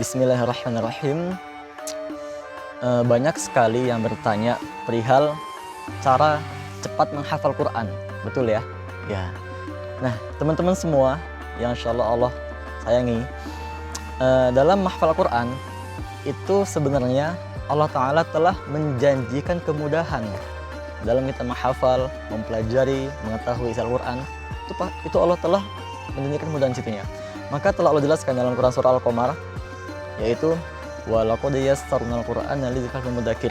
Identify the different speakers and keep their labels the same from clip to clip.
Speaker 1: Bismillahirrahmanirrahim. Banyak sekali yang bertanya perihal cara cepat menghafal Quran, betul ya? Ya. Nah, teman-teman semua yang insyaallah Allah sayangi, dalam menghafal Quran itu sebenarnya Allah Ta'ala telah menjanjikan kemudahan dalam kita menghafal, mempelajari, mengetahui isi Al-Quran. Itu Allah telah menjanjikan kemudahan situnya. Maka telah Allah jelaskan dalam Quran surah Al-Qamar, yaitu walaqad yassarnal Qur'ana lidzikri mudzakir.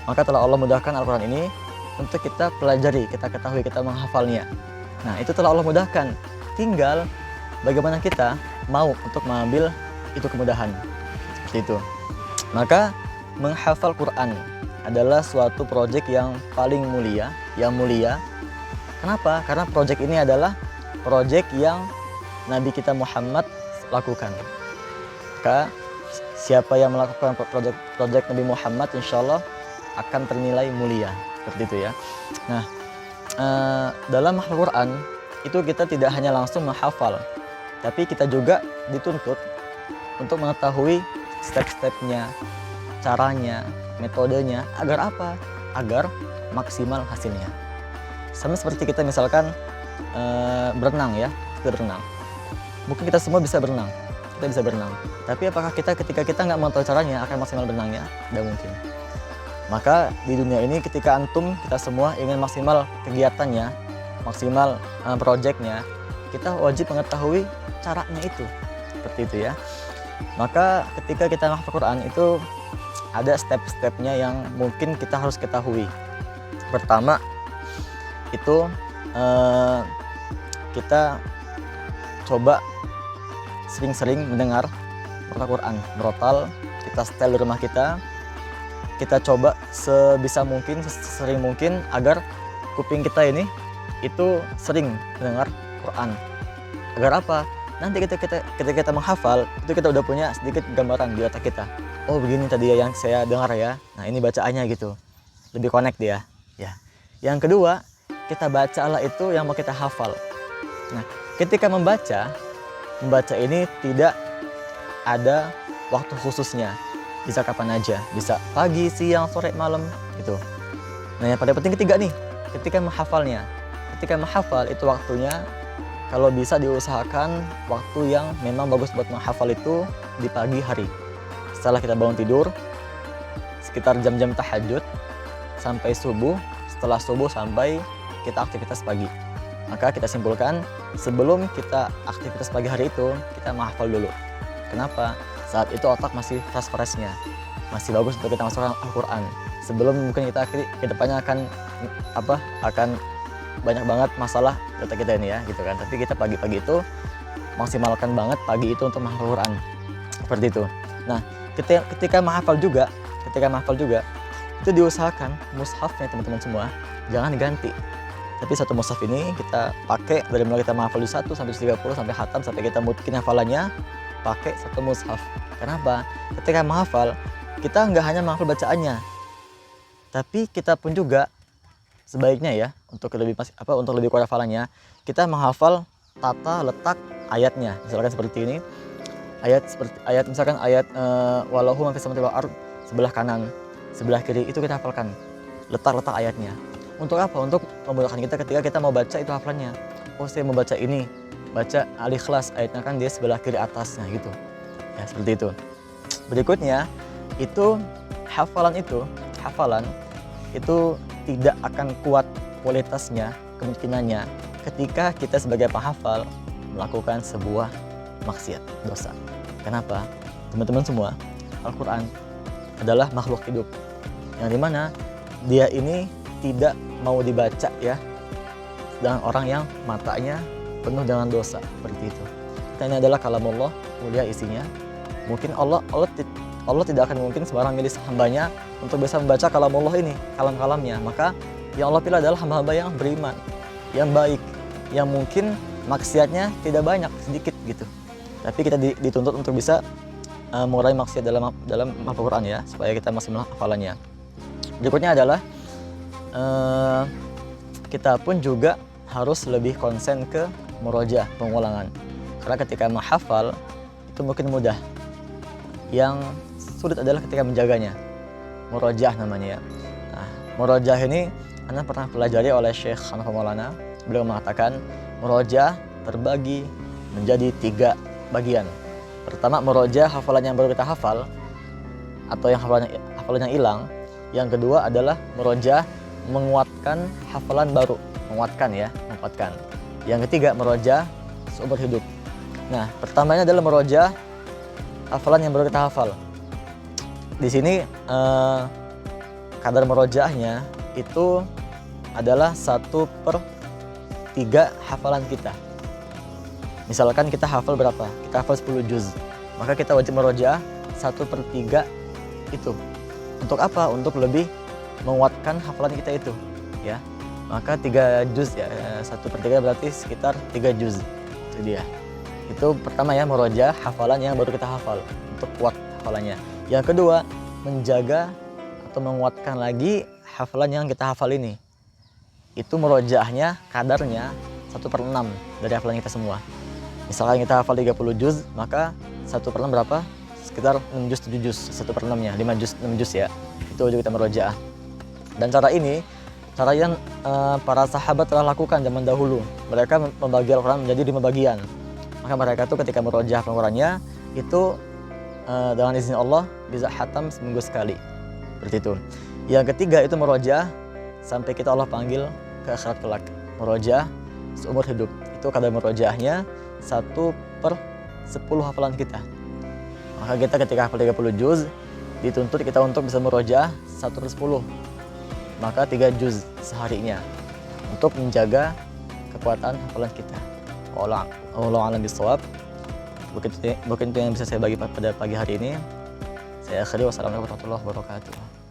Speaker 1: Maka telah Allah mudahkan Al-Quran ini untuk kita pelajari, kita ketahui, kita menghafalnya. Nah, itu telah Allah mudahkan. Tinggal bagaimana kita mau untuk mengambil itu kemudahan. Seperti itu. Maka menghafal Quran adalah suatu proyek yang paling mulia, yang mulia. Kenapa? Karena proyek ini adalah proyek yang Nabi kita Muhammad lakukan. Maka siapa yang melakukan proyek Nabi Muhammad, insya Allah akan ternilai mulia. Seperti itu ya. Nah, dalam menghafal Quran itu kita tidak hanya langsung menghafal, tapi kita juga dituntut untuk mengetahui step-stepnya, caranya, metodenya. Agar apa? Agar maksimal hasilnya. Sama seperti kita misalkan berenang ya, kita berenang. Mungkin kita semua bisa berenang, kita bisa berenang. Tapi apakah kita ketika kita nggak mengetahui caranya akan maksimal berenangnya? Tidak mungkin. Maka di dunia ini ketika antum, kita semua ingin maksimal kegiatannya, maksimal proyeknya, kita wajib mengetahui caranya itu. Seperti itu ya. Maka ketika kita menghafal Quran itu ada step-stepnya yang mungkin kita harus ketahui. Pertama itu kita coba sering-sering mendengar Al-Quran, merotal, kita setel di rumah kita coba sebisa mungkin, sesering mungkin agar kuping kita ini itu sering mendengar Quran. Agar apa? Nanti ketika kita menghafal, itu kita udah punya sedikit gambaran di otak kita. Oh, begini tadi ya yang saya dengar ya. Nah, ini bacaannya gitu. Lebih connect dia. Ya. Yang kedua, kita bacalah itu yang mau kita hafal. Nah, ketika membaca ini tidak ada waktu khususnya. Bisa kapan aja, bisa pagi, siang, sore, malam gitu. Nah, yang pada penting ketiga nih, ketika menghafalnya. Ketika menghafal itu waktunya kalau bisa diusahakan waktu yang memang bagus buat menghafal itu di pagi hari. Setelah kita bangun tidur, sekitar jam-jam tahajud sampai subuh, setelah subuh sampai kita aktivitas pagi. Maka kita simpulkan, sebelum kita aktivitas pagi hari itu, kita menghafal dulu. Kenapa? Saat itu otak masih fresh-freshnya, masih bagus untuk kita masukkan Al-Quran. Sebelum mungkin kita ke depannya akan banyak banget masalah di otak kita ini ya, gitu kan. Tapi kita pagi-pagi itu maksimalkan banget pagi itu untuk menghafal Quran. Seperti itu. Nah, ketika menghafal juga, itu diusahakan mushafnya teman-teman semua jangan diganti. Tapi satu mushaf ini kita pakai dari mulai kita menghafal di 1 sampai 30 sampai khatam sampai kita mungkin hafalannya pakai satu mushaf. Kenapa? Ketika menghafal kita nggak hanya menghafal bacaannya, tapi kita pun juga sebaiknya ya untuk lebih kuat hafalannya, kita menghafal tata letak ayatnya. Misalkan seperti ini. Misalkan ayat walahu ma fis samawati wal ard sebelah kanan, sebelah kiri itu kita hafalkan letak-letak ayatnya. Untuk apa? Untuk memudahkan kita ketika kita mau baca itu hafalannya. Oh, saya mau baca ini, baca Al-Ikhlas ayatnya kan dia sebelah kiri atasnya gitu. Ya, seperti itu. Berikutnya itu hafalan itu tidak akan kuat kualitasnya, kemungkinannya ketika kita sebagai penghafal melakukan sebuah maksiat, dosa. Kenapa? Teman-teman semua, Al-Quran adalah makhluk hidup yang dimana dia ini tidak mau dibaca ya dengan orang yang matanya penuh dengan dosa seperti itu. Ini adalah kalamullah, mulia isinya. Mungkin Allah tidak akan mungkin sembarang milih hambanya untuk bisa membaca kalamullah ini, kalam-kalamnya. Maka yang Allah pilih adalah hamba-hamba yang beriman, yang baik, yang mungkin maksiatnya tidak banyak, sedikit gitu. Tapi kita dituntut untuk bisa mengurangi maksiat dalam Al-Quran ya, supaya kita masih hafalannya. Berikutnya adalah kita pun juga harus lebih konsen ke murojaah, pengulangan. Karena ketika menghafal itu mungkin mudah, yang sulit adalah ketika menjaganya. Murojaah namanya ya. Nah, murojaah ini Anda pernah pelajari oleh Syekh Hanafi Maulana. Beliau mengatakan murojaah terbagi menjadi 3 bagian. Pertama, murojaah hafalan yang baru kita hafal atau yang hafalannya hilang. Yang kedua adalah murojaah menguatkan hafalan baru, menguatkan. Yang ketiga, murojaah seumur hidup. Nah, pertamanya adalah murojaah hafalan yang baru kita hafal. Di sini kadar murojaahnya itu adalah 1/3 hafalan kita. Misalkan kita hafal berapa? Kita hafal 10 juz. Maka kita wajib murojaah 1/3 itu. Untuk apa? Untuk lebih menguatkan hafalan kita itu, ya. Maka 3 juz ya, 1/3 berarti sekitar 3 juz. Itu dia. Itu pertama ya, murojaah hafalan yang baru kita hafal untuk kuat hafalannya. Yang kedua, menjaga atau menguatkan lagi hafalan yang kita hafal ini. Itu murojaahnya kadarnya 1/6 dari hafalan kita semua. Misalkan kita hafal 30 juz, maka 1/6 berapa? Sekitar 6 juz, 7 juz, 1/6-nya, 5 juz, 6 juz ya. Itu juga kita murojaah. Dan cara ini, cara yang para sahabat telah lakukan zaman dahulu. Mereka membagi Al-Quran menjadi 5 bagian. Maka mereka tuh ketika murojaah Al-Qurannya, itu dengan izin Allah bisa khatam seminggu sekali. Seperti itu. Yang ketiga itu murojaah sampai kita Allah panggil ke akhirat kelak. Murojaah seumur hidup. Itu kadar murojaahnya 1/10 hafalan kita. Maka kita ketika hafal 30 juz dituntut kita untuk bisa murojaah 1/10. Maka 3 juz seharinya untuk menjaga kekuatan hafalan kita. Wallahu a'lam bishawab. Mungkin itu yang bisa saya bagi pada pagi hari ini. Saya akhiri, wassalamualaikum warahmatullahi wabarakatuh.